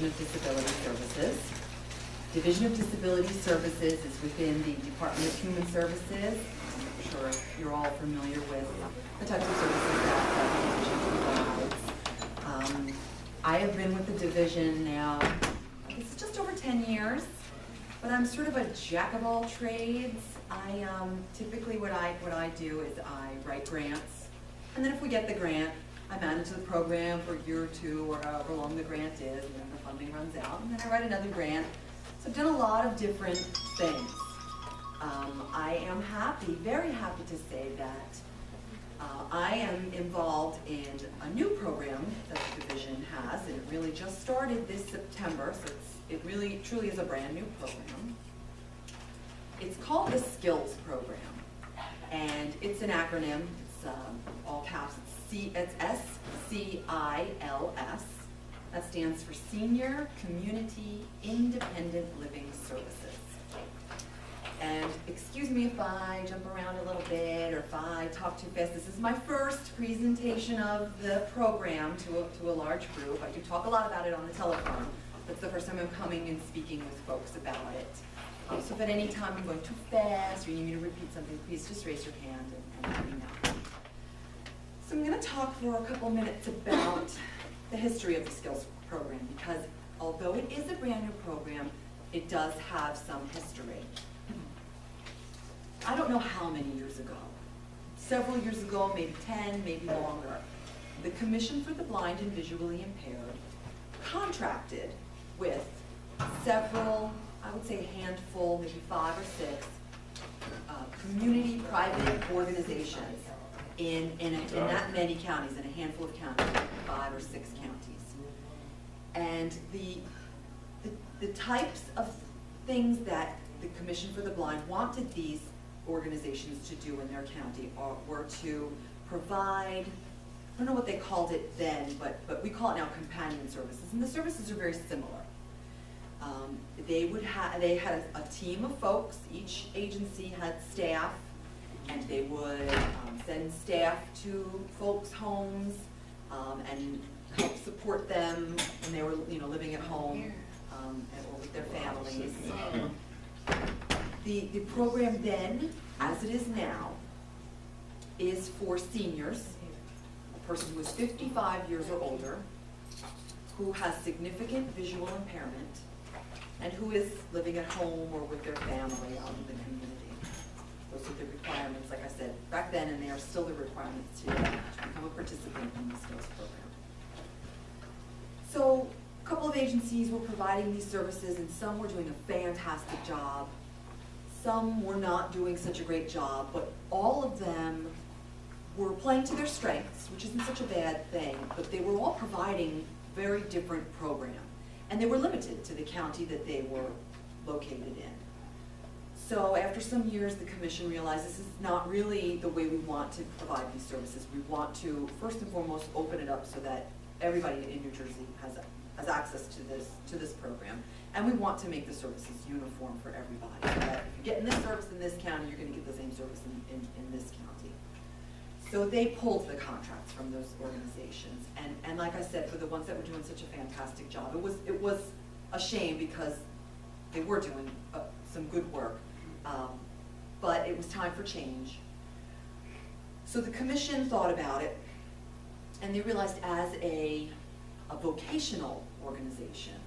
Division of Disability Services. Division of Disability Services is within the Department of Human Services. I'm sure you're all familiar with the types of services that the division provides. I have been with the division now, it's just over 10 years, but I'm sort of a jack of all trades. Typically what I do is I write grants, and then if we get the grant, I manage the program for a year or two, or however long the grant is, and then the funding runs out, and then I write another grant. So I've done a lot of different things. I am very happy to say that I am involved in a new program that the division has, and it really just started this September, so it really truly is a brand new program. It's called the Skills Program, and it's an acronym. It's all caps. It's SCILS. That stands for Senior Community Independent Living Services. And excuse me if I jump around a little bit or if I talk too fast. This is my first presentation of the program to a large group. I do talk a lot about it on the telephone. That's the first time I'm coming and speaking with folks about it. So if at any time I'm going too fast or you need me to repeat something, please just raise your hand and let me know. So I'm going to talk for a couple minutes about the history of the Skills Program, because although it is a brand new program, it does have some history. I don't know how many years ago, several years ago, maybe 10, maybe longer, the Commission for the Blind and Visually Impaired contracted with several, I would say a handful, maybe 5 or 6, community private organizations in that many counties, in a handful of counties, 5 or 6 counties. And the types of things that the Commission for the Blind wanted these organizations to do in their county were to provide, I don't know what they called it then, but we call it now companion services, and the services are very similar. They had a team of folks. Each agency had staff, and they would send staff to folks' homes and help support them when they were, living at home or with their families. The program then, as it is now, is for seniors, a person who is 55 years or older, who has significant visual impairment, and who is living at home or with their family out in the community. Those are the requirements, like I said, back then, and they are still the requirements today to become a participant in the Skills Program. So a couple of agencies were providing these services, and some were doing a fantastic job. Some were not doing such a great job, but all of them were playing to their strengths, which isn't such a bad thing, but they were all providing very different programs. And they were limited to the county that they were located in. So after some years, the Commission realized this is not really the way we want to provide these services. We want to, first and foremost, open it up so that everybody in New Jersey has access to this program. And we want to make the services uniform for everybody. So that if you're getting this service in this county, you're going to get the same service in this county. So they pulled the contracts from those organizations. And like I said, for the ones that were doing such a fantastic job, it was a shame because they were doing some good work. But it was time for change. So the Commission thought about it, and they realized as a vocational organization,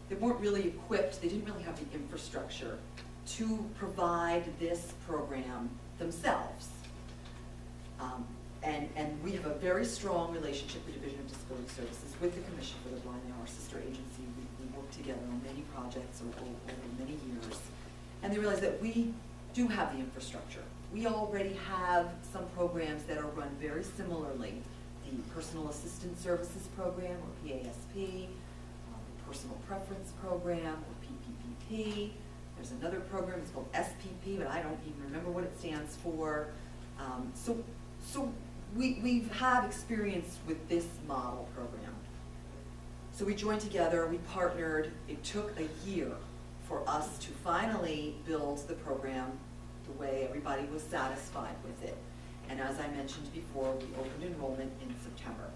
they weren't really equipped, they didn't really have the infrastructure to provide this program themselves. And we have a very strong relationship with the Division of Disability Services with the Commission for the Blind. They're our sister agency. We work together on many projects over many years. And they realized that we do have the infrastructure. We already have some programs that are run very similarly. The Personal Assistance Services Program, or PASP, the Personal Preference Program, or PPPP. There's another program, it's called SPP, but I don't even remember what it stands for. So we have experience with this model program. So we joined together, we partnered. It took a year for us to finally build the program the way everybody was satisfied with it. And as I mentioned before, we opened enrollment in September.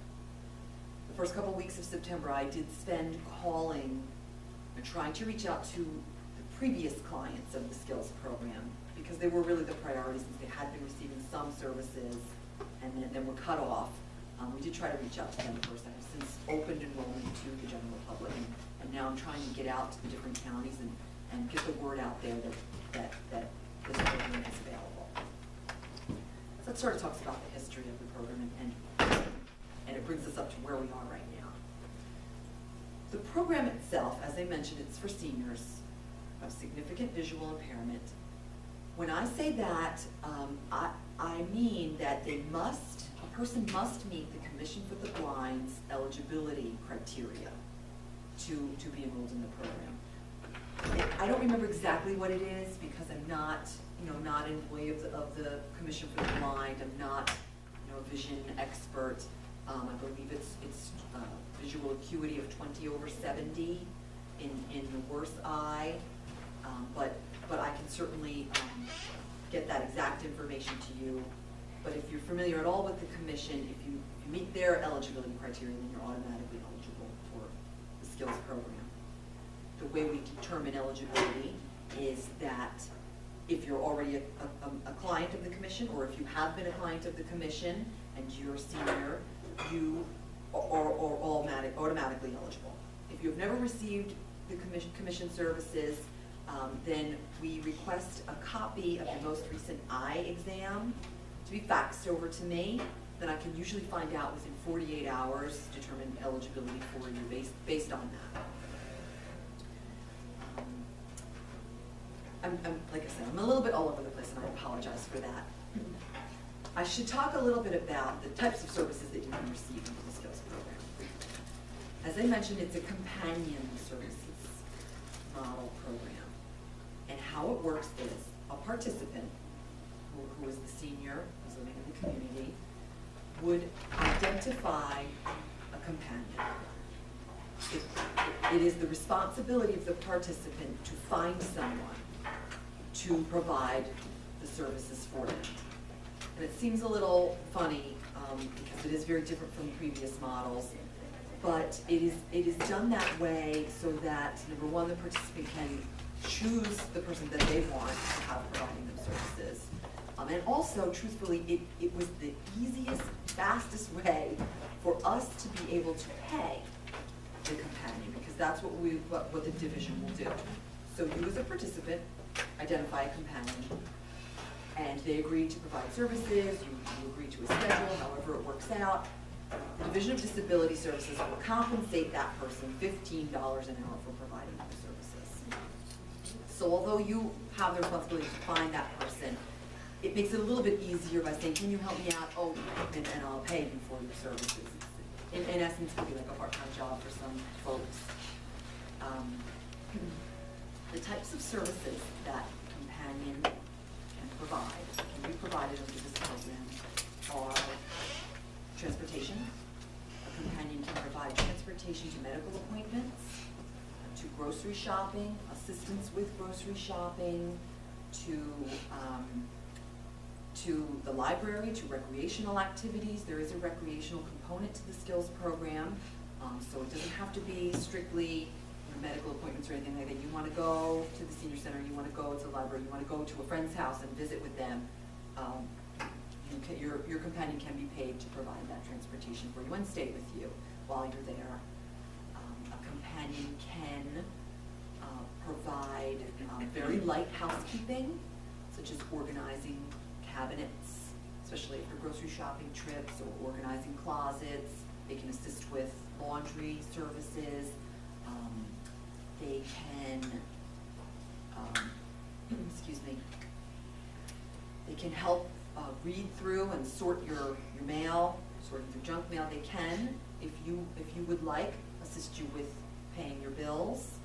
The first couple weeks of September, I did spend calling and trying to reach out to the previous clients of the skills program, because they were really the priorities, since they had been receiving some services and then were cut off. We did try to reach out to them first. I have since opened enrollment to the general public, and now I'm trying to get out to the different counties and get the word out there that this program is available. So that sort of talks about the history of the program, and it brings us up to where we are right now. The program itself, as I mentioned, it's for seniors of significant visual impairment. When I say that, I mean that a person must meet the Commission for the Blind's eligibility criteria to be enrolled in the program. I don't remember exactly what it is, because I'm not an employee of the Commission for the Blind. I'm not, a vision expert. I believe it's visual acuity of 20/70 in the worst eye, but I can certainly get that exact information to you. But if you're familiar at all with the commission, if you meet their eligibility criteria, then you're automatically eligible for the skills program. The way we determine eligibility is that if you're already a client of the commission, or if you have been a client of the commission and you're a senior, you are automatically eligible. If you've never received the commission services, then we request a copy of the most recent eye exam to be faxed over to me. Then I can usually find out within 48 hours, determine eligibility for you based on that. Like I said, I'm a little bit all over the place, and I apologize for that. I should talk a little bit about the types of services that you can receive under the skills program. As I mentioned, it's a companion services model program. And how it works is a participant, who is the senior, who's living in the community, would identify a companion. It is the responsibility of the participant to find someone to provide the services for them. And it seems a little funny, because it is very different from previous models, but it is done that way so that, number one, the participant can choose the person that they want to have providing them services. And also, truthfully, it was the easiest, fastest way for us to be able to pay the companion, because that's what the division will do. So you as a participant identify a companion, and they agree to provide services, you agree to a schedule, however it works out. The Division of Disability Services will compensate that person $15 an hour for providing those services. So although you have the responsibility to find that person, it makes it a little bit easier by saying, can you help me out? Oh, and I'll pay you for your services. In essence, it would be like a part-time job for some folks. The types of services that companion can be provided under this program are transportation. A companion can provide transportation to medical appointments, to grocery shopping, assistance with grocery shopping, to the library, to recreational activities. There is a recreational component to the skills program, so it doesn't have to be strictly medical appointments or anything like that. You want to go to the senior center, you want to go to the library, you want to go to a friend's house and visit with them, your companion can be paid to provide that transportation for you and stay with you while you're there. A companion can provide very light housekeeping, such as organizing cabinets, especially for grocery shopping trips, or organizing closets. They can assist with laundry services. They can, they can help read through and sort your mail, sorting through junk mail. They can, if you would like, assist you with paying your bills.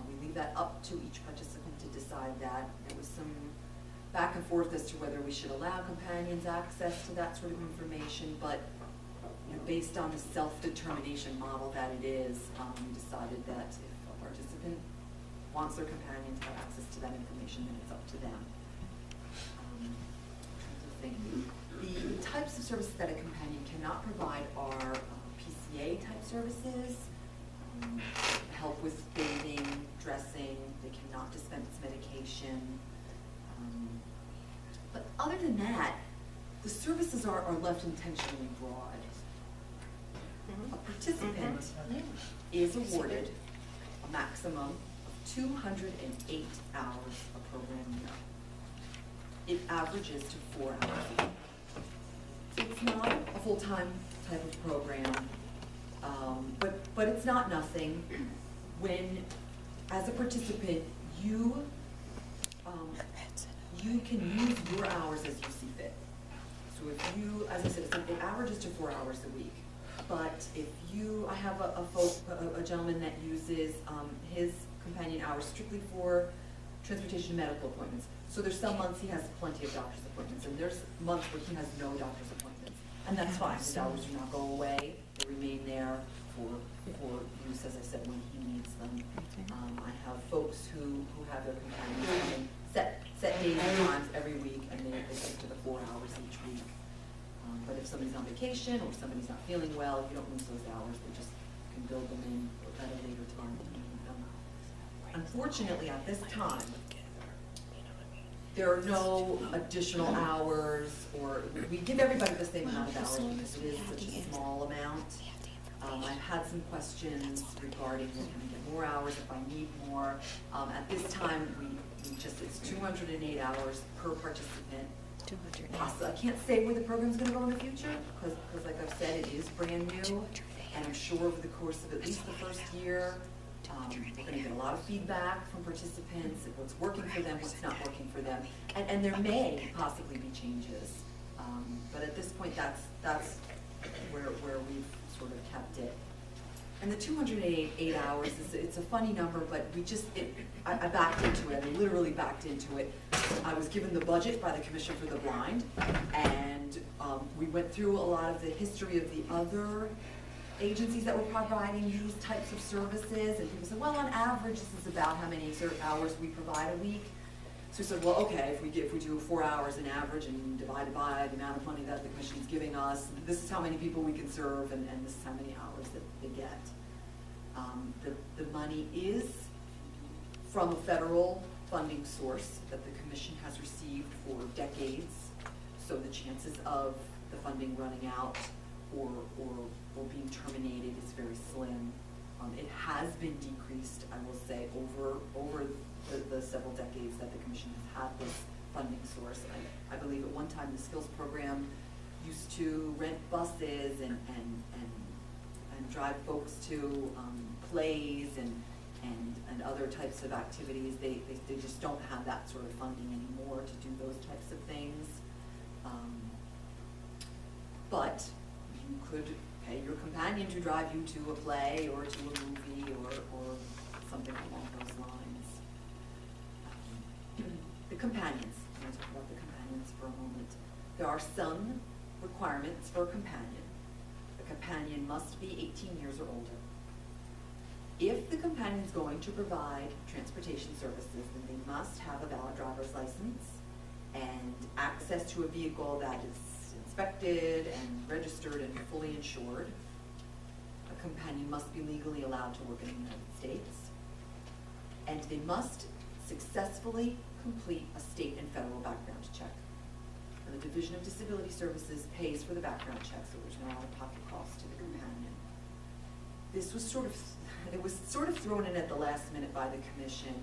We leave that up to each participant to decide that. There was some back and forth as to whether we should allow companions access to that sort of information, but based on the self-determination model that it is, we decided that if a participant wants their companion to have access to that information, then it's up to them. The types of services that a companion cannot provide are PA type services, help with bathing, dressing. They cannot dispense medication. But other than that, the services are left intentionally broad. A participant is awarded a maximum of 208 hours of program year. It averages to 4 hours a week. So it's not a full-time type of program, but it's not nothing when, as a participant, you can use your hours as you see fit. So if you, as I said, it averages to 4 hours a week. But if you, I have a gentleman that uses his companion hours strictly for transportation and medical appointments. So there's some months he has plenty of doctor's appointments, and there's months where he has no doctor's appointments. And that's fine, his hours do not go away, they remain there for use, as I said, when he needs them. I have folks who have their companions come in set days and times every week, and they stick to the 4 hours each week. But if somebody's on vacation or somebody's not feeling well, you don't lose those hours, they just can build them in at a later time when you need them. Unfortunately, at this time, there are no additional hours, or we give everybody the same amount of hours because it is such a small amount. I've had some questions regarding, well, can I get more hours if I need more? At this time, it's 208 hours per participant. I can't say where the program's going to go in the future because, like I've said, it is brand new, and I'm sure over the course of at least the first year, we're going to get a lot of feedback from participants, what's working for them, what's not working for them, and there may possibly be changes. But at this point, that's where we've sort of kept it. And the 208 hours it's a funny number, but I backed into it. I literally backed into it. I was given the budget by the Commission for the Blind, and we went through a lot of the history of the other agencies that were providing these types of services, and people said, well, on average, this is about how many hours we provide a week. So we said, well, okay, if we do 4 hours an average and divide it by the amount of money that the Commission's giving us, this is how many people we can serve, and this is how many hours that they get. The money is from a federal funding source that the Commission has received for decades, so the chances of the funding running out or being terminated is very slim. It has been decreased, I will say, over the several decades that the Commission has had this funding source. I believe at one time the skills program used to rent buses and drive folks to plays and other types of activities. They just don't have that sort of funding anymore to do those types of things. But you could pay your companion to drive you to a play or to a movie or something along those lines. The companions, I'm going to talk about the companions for a moment. There are some requirements for a companion. The companion must be 18 years or older. If the companion is going to provide transportation services, then they must have a valid driver's license and access to a vehicle that is inspected and registered and fully insured. A companion must be legally allowed to work in the United States. And they must successfully complete a state and federal background check. And the Division of Disability Services pays for the background check, so there's no out-of-pocket cost to the companion. This was sort of thrown in at the last minute by the Commission,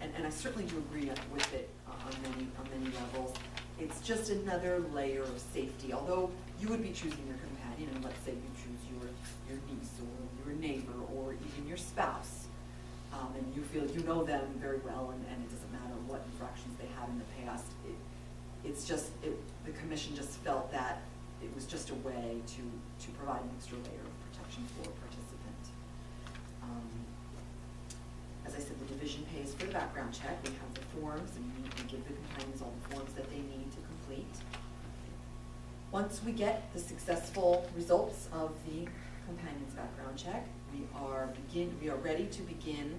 and I certainly do agree with it on many levels. It's just another layer of safety. Although you would be choosing your companion, and let's say you choose your niece or your neighbor or even your spouse, and you feel you know them very well, and it doesn't matter what infractions they had in the past. The Commission just felt that it was just a way to provide an extra layer of protection for a participant. As I said, the division pays for the background check. We have the forms, and we give the companions all the forms that they need to complete. Once we get the successful results of the companion's background check, we are ready to begin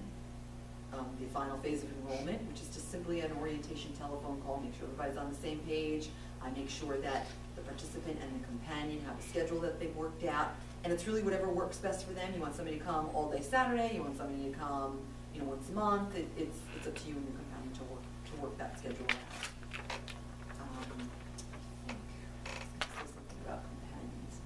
the final phase of enrollment, which is just simply an orientation telephone call, make sure everybody's on the same page. I make sure that the participant and the companion have a schedule that they've worked out, and it's really whatever works best for them. You want somebody to come all day Saturday, you want somebody to come, you know, once a month. It's up to you and your companion to work that schedule out. I think I was gonna say something about companions.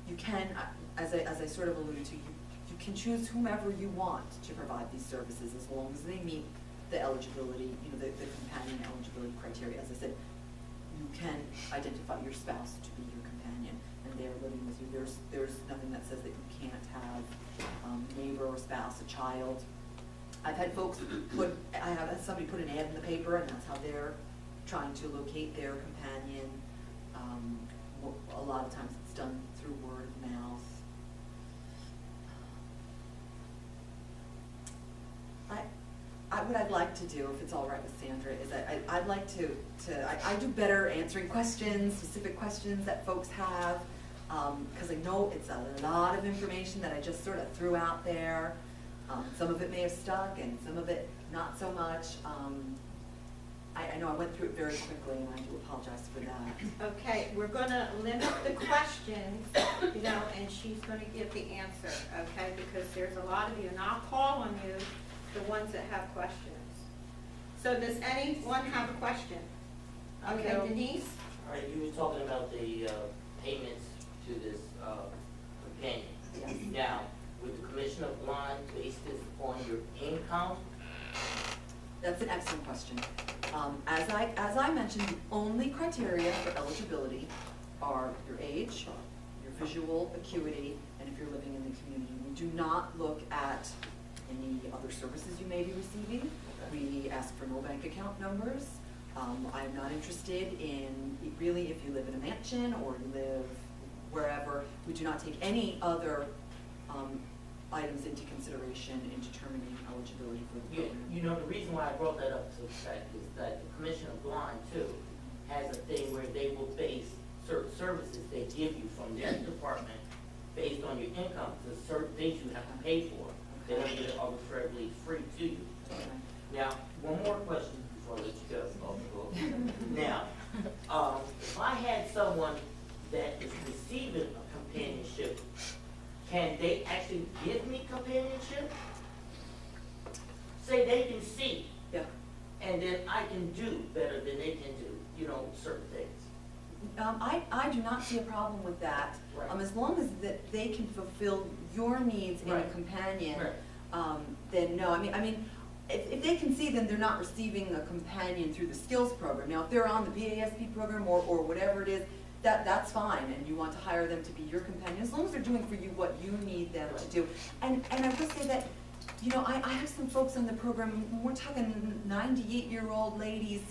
You can, as I sort of alluded to, you can choose whomever you want to provide these services as long as they meet the eligibility, you know, the companion eligibility criteria. As I said, you can identify your spouse to be your companion, and they're living with you. There's nothing that says that you can't have a neighbor or spouse, a child. I've had folks I have had somebody put an ad in the paper, and that's how they're trying to locate their companion. A lot of times it's done through word of mouth. What I'd like to do, if it's all right with Sandra, is I'd like to I do better answering questions, specific questions that folks have, because I know it's a lot of information that I just sort of threw out there. Some of it may have stuck, and some of it not so much. I know I went through it very quickly, and I do apologize for that. Okay, we're gonna limit the questions, you know, and she's gonna give the answer, okay? Because there's a lot of you, and I'll call on you, the ones that have questions. So does anyone have a question? Okay, No. Denise? All right, you were talking about the payments to this companion. Yes. Now, would the Commission of Blind base this on your income? That's an excellent question. As I mentioned, the only criteria for eligibility are your age, your visual acuity, and if you're living in the community. We do not look at any other services you may be receiving. We ask for no bank account numbers. I'm not interested in, really, if you live in a mansion or you live wherever. We do not take any other items into consideration in determining eligibility for the program. You know, the reason why I brought that up to effect is that the Commission of Blind, too, has a thing where they will base certain services they give you from their department based on your income, to certain things you have to pay for. They don't get it arbitrarily free to you. Okay. Now, one more question before I let you go. Now, if I had someone that is receiving a companionship, can they actually give me companionship? Say they can see, Yeah. and then I can do better than they can do, you know, certain things. I do not see a problem with that. Right. As long as that they can fulfill your needs in a Right. companion, Right. then no. I mean, if they can see, then they're not receiving a companion through the skills program. Now, if they're on the PASP program or whatever it is, that's fine, and you want to hire them to be your companion, as long as they're doing for you what you need them to do. And I will say that, you know, I have some folks on the program, we're talking 98-year-old ladies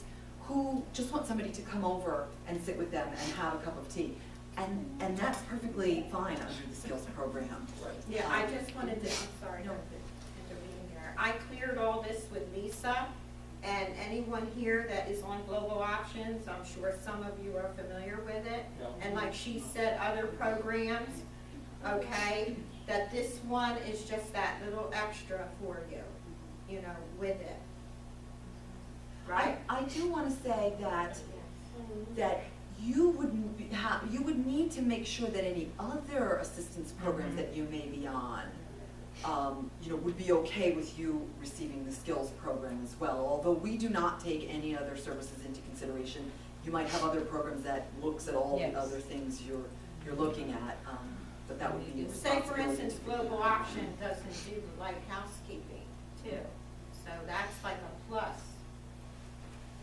who just want somebody to come over and sit with them and have a cup of tea. And that's perfectly fine under the skills program. Right. Yeah, I just wanted to, I'm sorry, No. to intervene there. I cleared all this with Lisa, and anyone here that is on Global Options, I'm sure some of you are familiar with it. No. And like she said, other programs, okay, that this one is just that little extra for you, you know, with it. Right? I do want to say that you would need to make sure that any other assistance programs that you may be on, you know, would be okay with you receiving the skills program as well. Although we do not take any other services into consideration. You might have other programs that looks at all Yes. the other things you're looking at, but that would be a Say, for responsibility. instance, Global Option doesn't do like housekeeping too, so that's like a plus,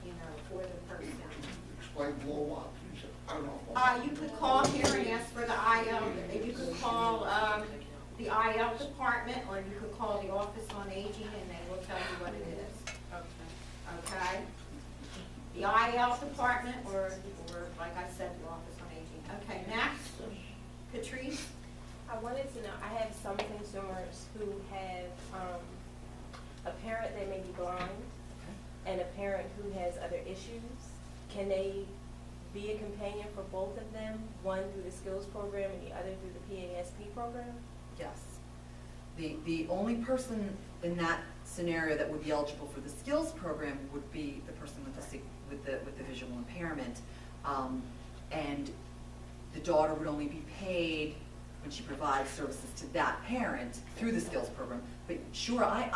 you know, for the person. Explain blow up. I don't know. You could call here and ask for the IL, you could call, the IL department, or you could call the Office on Aging, and they will tell you what it is. Okay? The IL department, or like I said, the Office on Aging. Okay, next, Patrice? I wanted to know, I have some consumers who have a parent that may be blind and a parent who has other issues. Can they be a companion for both of them, one through the skills program and the other through the PASP program? Yes. The only person in that scenario that would be eligible for the skills program would be the person with the visual impairment. And the daughter would only be paid when she provides services to that parent through the skills program. But sure, I